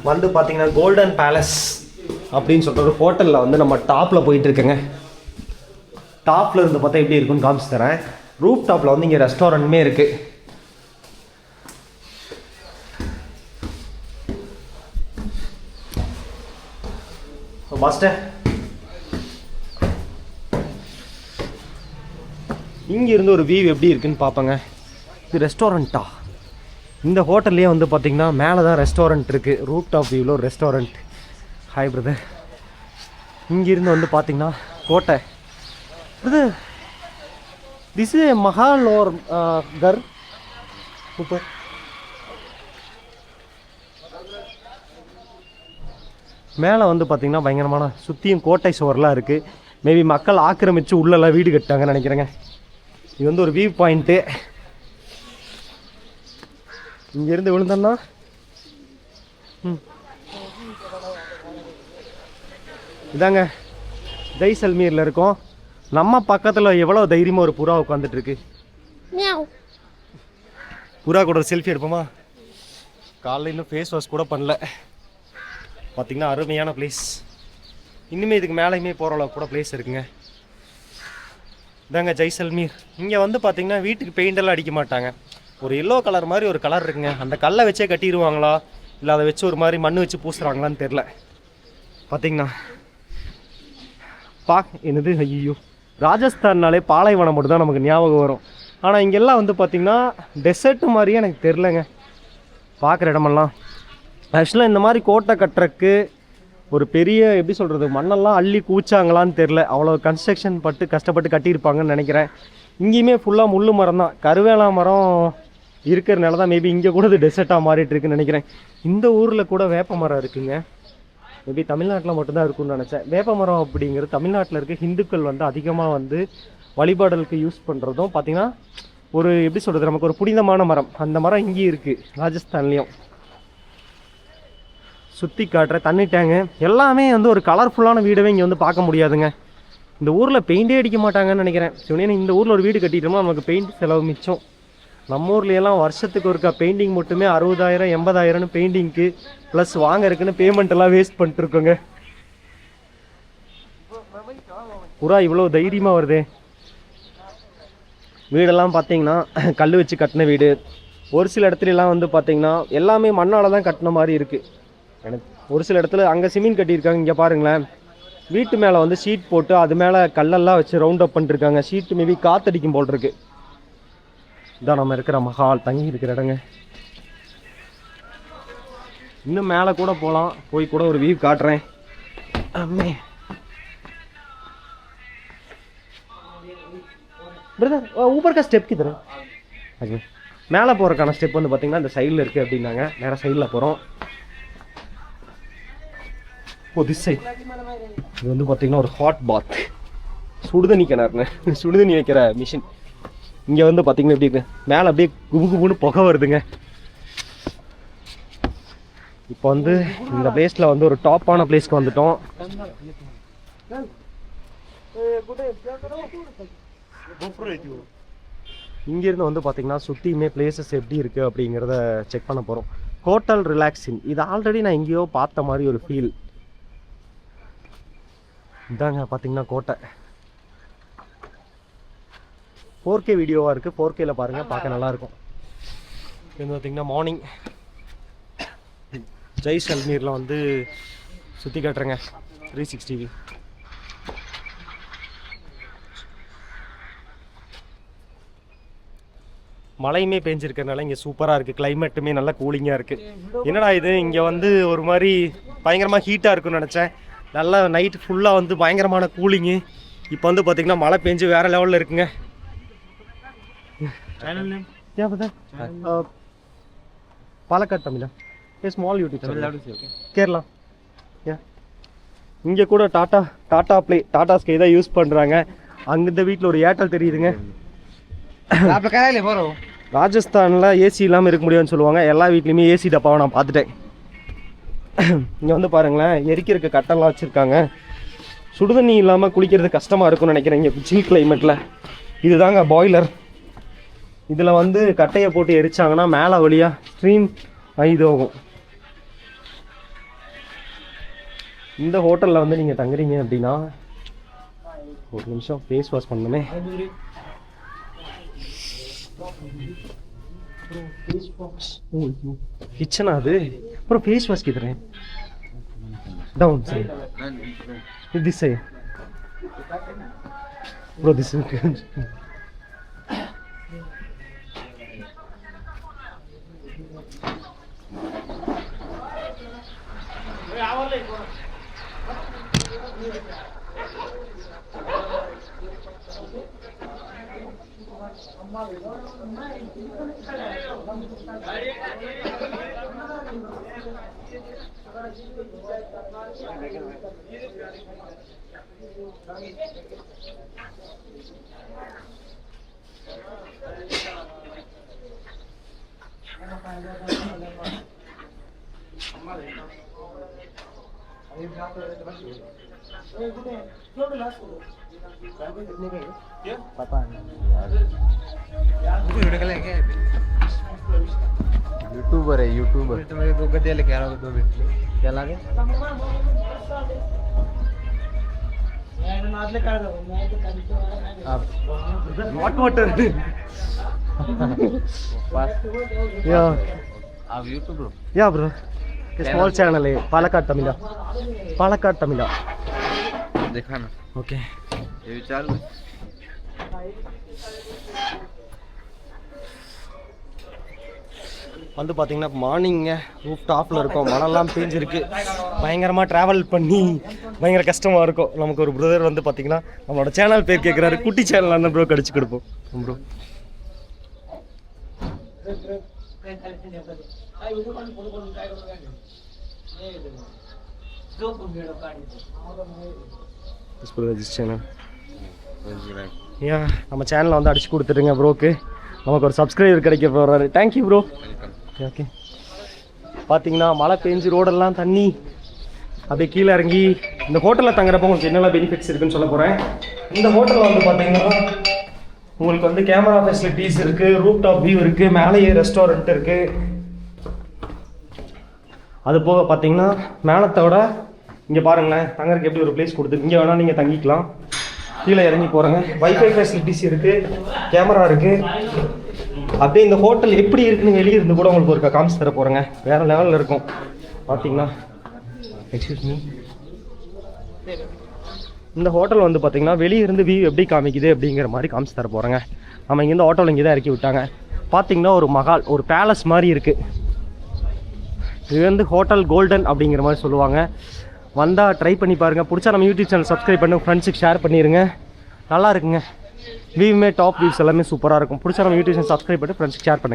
வந்து பார்த்தீங்கன்னா golden palace அப்படின்னு சொல்லிட்டு ஒரு ஹோட்டலில் வந்து நம்ம டாப்பில் போயிட்டுருக்கேங்க. டாப்பில் இருந்து பார்த்தா எப்படி இருக்குன்னு காமிச்சு தரேன். ரூப் டாப்பில் வந்து இங்கே ரெஸ்டாரண்ட்டுமே இருக்குது. மாஸ்டர் இங்கே இருந்து ஒரு வியூ எப்படி இருக்குன்னு பார்ப்பேங்க. இது ரெஸ்டாரண்ட்டா? இந்த ஹோட்டல்லையே வந்து பார்த்தீங்கன்னா மேலே தான் ரெஸ்டாரண்ட் இருக்குது. ரூப் டாப் வியூவில் ஒரு ரெஸ்டாரண்ட். Hi brother. இங்கேருந்து வந்து பார்த்தீங்கன்னா கோட்டை. பிரதர் திஸ் இஸ் மஹால் ஓர் கர் சூப்பர். மேலே வந்து பார்த்தீங்கன்னா பயங்கரமான சுற்றியும் கோட்டை சுவர்லாம் இருக்குது. மேபி மக்கள் ஆக்கிரமித்து உள்ளெல்லாம் வீடு கட்டாங்கன்னு நினைக்கிறேங்க. இது வந்து ஒரு வியூ பாயிண்ட்டு. இங்கேருந்து விழுந்தோன்னா இதாங்க ஜெய்சல்மீரில் இருக்கோம். நம்ம பக்கத்தில் எவ்வளோ தைரியமாக ஒரு புறா உட்காந்துட்ருக்கு. புறா கூட ஒரு செல்ஃபி எடுப்போமா? காலையில் இன்னும் ஃபேஸ் வாஷ் கூட பண்ணல. பார்த்திங்கன்னா அருமையான பிளேஸ். இன்னுமே இதுக்கு மேலேயுமே போகிற அளவுக்கு கூட பிளேஸ் இருக்குங்க. இதாங்க ஜெய்சல்மீர். இங்கே வந்து பார்த்திங்கன்னா வீட்டுக்கு பெயிண்டெல்லாம் அடிக்க மாட்டாங்க. ஒரு எல்லோ கலர் மாதிரி ஒரு கலர் இருக்குங்க. அந்த கல்லை வச்சே கட்டிடுவாங்களா இல்லை அதை வச்சு ஒரு மாதிரி மண் வச்சு பூசுகிறாங்களான்னு தெரில. பார்த்திங்கன்னா என்னது ஐயோ, ராஜஸ்தான்னாலே பாலைவனம் மட்டும் தான் நமக்கு ஞாபகம் வரும். ஆனால் இங்கெல்லாம் வந்து பார்த்திங்கன்னா டெசர்ட்டு மாதிரியே எனக்கு தெரிலங்க பார்க்குற இடமெல்லாம். ஆக்சுவலாக இந்த மாதிரி கோட்டை கட்டுறக்கு ஒரு பெரிய எப்படி சொல்கிறது மண்ணெல்லாம் அள்ளி கூச்சாங்களான்னு தெரில. அவ்வளோ கன்ஸ்ட்ரக்ஷன் கஷ்டப்பட்டு கட்டியிருப்பாங்கன்னு நினைக்கிறேன். இங்கேயுமே ஃபுல்லாக முள் மரம் தான். கருவேலா மரம் இருக்கிறனால தான் மேபி இங்கே கூட இது டெசர்ட்டாக மாறிட்டு இருக்குன்னு நினைக்கிறேன். இந்த ஊரில் கூட வேப்ப மரம் இருக்குங்க. மேபி தமிழ்நாட்டில் மட்டும்தான் இருக்குன்னு நினச்சேன். வேப்ப மரம் அப்படிங்கிறது தமிழ்நாட்டில் இருக்க ஹிந்துக்கள் வந்து அதிகமாக வந்து வழிபாடலுக்கு யூஸ் பண்ணுறதும் பார்த்திங்கன்னா ஒரு எப்படி சொல்கிறது நமக்கு ஒரு புனிதமான மரம். அந்த மரம் இங்கேயும் இருக்குது ராஜஸ்தான்லேயும். சுற்றி காட்டுற தண்ணி டேங்கு எல்லாமே வந்து ஒரு கலர்ஃபுல்லான வீடவே இங்கே வந்து பார்க்க முடியாதுங்க. இந்த ஊரில் பெயிண்டே அடிக்க மாட்டாங்கன்னு நினைக்கிறேன். சிவனே இந்த ஊரில் ஒரு வீடு கட்டிட்டோம்னா நமக்கு பெயிண்ட் செலவு மிச்சம். நம்ம ஊர்லையெல்லாம் வருஷத்துக்கு ஒருக்கா பெயிண்டிங் மட்டுமே 60,000 80,000 பெயிண்டிங்க்கு ப்ளஸ் வாங்கறதுக்குன்னு பேமெண்ட் எல்லாம் வேஸ்ட் பண்ணிட்டுருக்கோங்க. புறா இவ்வளோ தைரியமாக வருதே. வீடெல்லாம் பார்த்தீங்கன்னா கல் வச்சு கட்டின வீடு. ஒரு சில இடத்துலலாம் வந்து பார்த்தீங்கன்னா எல்லாமே மண்ணால் தான் கட்டின மாதிரி இருக்குது. எனக்கு ஒரு சில இடத்துல அங்கே சிமெண்ட் கட்டியிருக்காங்க. இங்கே பாருங்களேன், வீட்டு மேலே வந்து ஷீட் போட்டு அது மேலே கல்லெல்லாம் வச்சு ரவுண்ட் அப் பண்ணிருக்காங்க. ஷீட்டு மேபி காற்றடிக்கும் போல் இருக்கு. இதான் நம்ம இருக்கிற மஹால், தங்கி இருக்கிற இடங்க. இன்னும் மேலே கூட போகலாம். போய் கூட ஒரு வியூ காட்டுறேன். அம்மே பிரதர் ஊப்பர் கா ஸ்டெப் கிதர் ஓகே. மேலே போகிறக்கான ஸ்டெப் வந்து பார்த்தீங்கன்னா இந்த சைடில் இருக்குது அப்படின்னாங்க. நேராக சைடில் போகிறோம். திஸ் சைட் இது வந்து பார்த்தீங்கன்னா ஒரு ஹாட் பாத், சுடுதண்ணி கிணறுன்னு சுடுதண்ணி வைக்கிற மிஷின். இங்கே வந்து பார்த்தீங்கன்னா எப்படி இருக்கு, மேலே அப்படியே குபு குபுன்னு புகை வருதுங்க. இப்போ வந்து இந்த பிளேஸில் வந்து ஒரு டாப்பான பிளேஸ்க்கு வந்துட்டோம். இங்கேருந்து வந்து பார்த்தீங்கன்னா சுற்றியுமே பிளேசஸ் எப்படி இருக்குது அப்படிங்கிறத செக் பண்ண போகிறோம். ஹோட்டல் ரிலாக்ஸிங், இது ஆல்ரெடி நான் எங்கேயோ பார்த்த மாதிரி ஒரு ஃபீல். இதாங்க பார்த்தீங்கன்னா கோட்டை. 4K வீடியோவாக இருக்குது. 4Kல பாருங்கள், பார்க்க நல்லாயிருக்கும். இது வந்து பார்த்திங்கன்னா மார்னிங் ஜெய்சல்மீரில் வந்து சுற்றி காட்டுறேங்க 360 வியூ. மழையுமே பெஞ்சிருக்கிறதுனால இங்கே சூப்பராக இருக்குது. கிளைமேட்டுமே நல்லா கூலிங்காக இருக்குது. என்னடா இது இங்கே வந்து ஒரு மாதிரி பயங்கரமாக ஹீட்டாக இருக்குன்னு நினச்சேன். நல்லா நைட்டு ஃபுல்லாக வந்து பயங்கரமான கூலிங்கு. இப்போ வந்து பார்த்திங்கன்னா மழை பெஞ்சு வேறு லெவலில் இருக்குங்க. பாலக்காடு தமிழா ஸ்மால் யூடியூப் கேரளா. இங்கே கூட டாடா ஸ்கை தான் யூஸ் பண்ணுறாங்க. அங்கே இந்த வீட்டில் ஒரு ஏர்டெல் தெரியுதுங்க. ராஜஸ்தானில் ஏசி இல்லாமல் இருக்க முடியும்னு சொல்லுவாங்க. எல்லா வீட்லேயுமே ஏசி டப்பாவை நான் பார்த்துட்டேன். இங்கே வந்து பாருங்களேன், எரிக்கிறதுக்கு கட்டெல்லாம் வச்சுருக்காங்க. சுடுதண்ணி இல்லாமல் குளிக்கிறது கஷ்டமாக இருக்கும்னு நினைக்கிறேன் இங்கே சில் கிளைமேட்டில். இதுதாங்க பாய்லர். இதில் வந்து கட்டையை போட்டு எரிச்சாங்கன்னா மேலே வழியாக ஸ்ட்ரீம் இது ஆகும். இந்த ஹோட்டலில் வந்து நீங்கள் தங்குறீங்க அப்படின்னா ஒரு நிமிஷம் ஃபேஸ் வாஷ் பண்ணணுமே. கிச்சனா அது? அப்புறம் ஃபேஸ் வாஷ் கிதறேன் down side this side bro this पता नहीं यूट्यूबर है यूट्यूबर तो मेरे 2 गद्दे लेके आ रहा हूँ 2 मिनट क्या लागे आप नॉट वाटर या आप यूट्यूब ब्रो या ब्रो स्मॉल चैनल है पालक्काड तमिला देखा ना ओके ये चालू வந்து பார்த்தீங்கன்னா மார்னிங்க ரூஃப் டாப்பில் இருக்கும், மழைலாம் பேஞ்சிருக்கு, பயங்கரமாக ட்ராவல் பண்ணி பயங்கர கஷ்டமாக இருக்கும். நமக்கு ஒரு பிரதர் வந்து பார்த்தீங்கன்னா நம்மளோட சேனல் பேர் கேட்குறாரு, குட்டி சேனல் அந்த ப்ரோ கடிச்சு கொடுப்போம் ப்ரோ. நம்ம சேனலை வந்து அடிச்சு கொடுத்துருங்க ப்ரோக்கு, நமக்கு ஒரு சப்ஸ்கிரைபர் கிடைக்க போகிறாரு. Thank you bro. ஓகே பார்த்தீங்கன்னா மழை பெஞ்சு ரோடெல்லாம் தண்ணி அப்படியே கீழே இறங்கி இந்த ஹோட்டலில் தங்குறப்போ உங்களுக்கு என்னெல்லாம் பெனிஃபிட்ஸ் இருக்குன்னு சொல்ல போகிறேன். இந்த ஹோட்டலில் வந்து பார்த்தீங்கன்னா உங்களுக்கு வந்து கேமரா ஃபெசிலிட்டிஸ் இருக்குது, ரூப் டாப் வியூ இருக்குது, மேலேயே ரெஸ்டாரண்ட் இருக்குது. அது போக பார்த்தீங்கன்னா மேலத்தோட இங்கே பாருங்களேன் தங்கறதுக்கு எப்படி ஒரு பிளேஸ் கொடுத்து இங்கே வேணால் நீங்கள் தங்கிக்கலாம். கீழே இறங்கி போகிறேங்க, வைஃபை ஃபெசிலிட்டிஸ் இருக்குது, கேமரா இருக்குது. அப்படியே இந்த ஹோட்டல் எப்படி இருக்குன்னு வெளியே இருந்து கூட உங்களுக்கு ஒரு காமிச்சு தர போகிறேங்க, வேறு லெவலில் இருக்கும். பார்த்தீங்கன்னா எக்ஸ்கியூஸ் மீ, இந்த ஹோட்டல் வந்து பார்த்தீங்கன்னா வெளியே இருந்து வியூ எப்படி காமிக்குது அப்படிங்கிற மாதிரி காமிச்சு தர போகிறேங்க. நம்ம இங்கேருந்து ஆட்டோவில் இங்கே தான் இறக்கி விட்டாங்க. பார்த்தீங்கன்னா ஒரு மஹால், ஒரு பேலஸ் மாதிரி இருக்குது. இது வந்து ஹோட்டல் கோல்டன் அப்படிங்கிற மாதிரி சொல்லுவாங்க. வந்தால் ட்ரை பண்ணி பாருங்கள். பிடிச்சா நம்ம யூடியூப் சேனல் சப்ஸ்கிரைப் பண்ணி ஃப்ரெண்ட்ஸுக்கு ஷேர் பண்ணிடுங்க. நல்லா இருக்குங்க, வியூமே டாப் வியூஸ் எல்லாமே சூப்பராக இருக்கும். பிடிச்சா நம்ம யூடியூப் சேனல் சப்ஸ்கிரைப் பண்ணி ஃப்ரெண்ட்ஸுக்கு ஷேர் பண்ணுங்கள்.